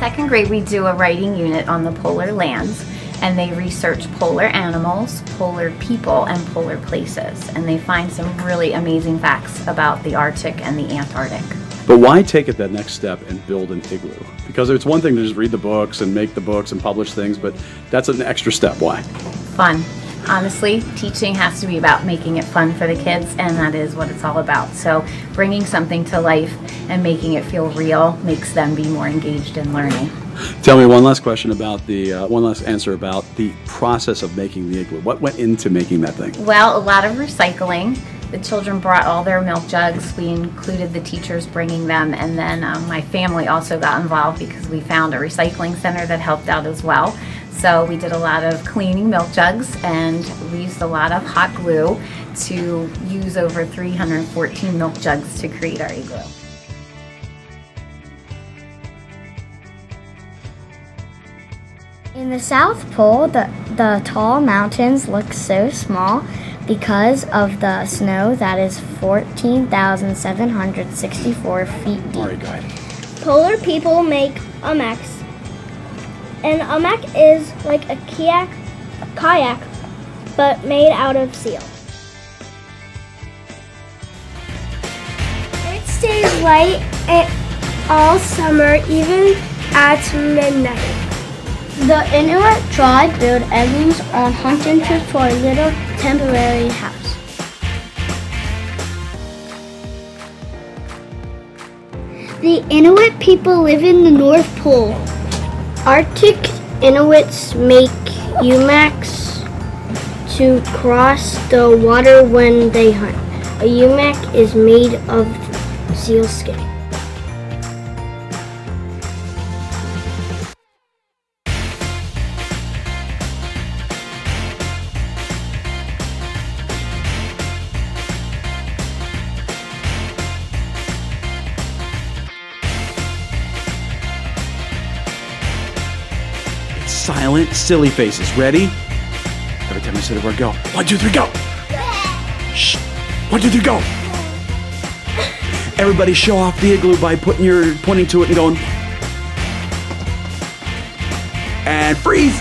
second grade, we do a writing unit on the polar lands, and they research polar animals, polar people, and polar places. And they find some really amazing facts about the Arctic and the Antarctic. But why take it that next step and build an igloo? Because it's one thing to just read the books and make the books and publish things, but that's an extra step. Why? Fun. Honestly, teaching has to be about making it fun for the kids, and that is what it's all about. So bringing something to life and making it feel real makes them be more engaged in learning. Tell me one last question about one last answer about the process of making the igloo. What went into making that thing? Well, a lot of recycling. The children brought all their milk jugs. We included the teachers bringing them, and then my family also got involved because we found a recycling center that helped out as well. So we did a lot of cleaning milk jugs, and we used a lot of hot glue to use over 314 milk jugs to create our igloo. In the South Pole, the tall mountains look so small because of the snow that is 14,764 feet deep. All right, guide. Polar people make umaks. An umak is like a kayak, but made out of seal. It stays light all summer, even at midnight. The Inuit tribe build igloos on hunting trips for a little temporary house. The Inuit people live in the North Pole. Arctic Inuits make umaks to cross the water when they hunt. A umak is made of seal skin. Silent, silly faces. Ready? Every time I say the word go. 1, 2, 3, go! Shh! 1, 2, 3, go! Everybody show off the igloo by pointing to it and going. And freeze!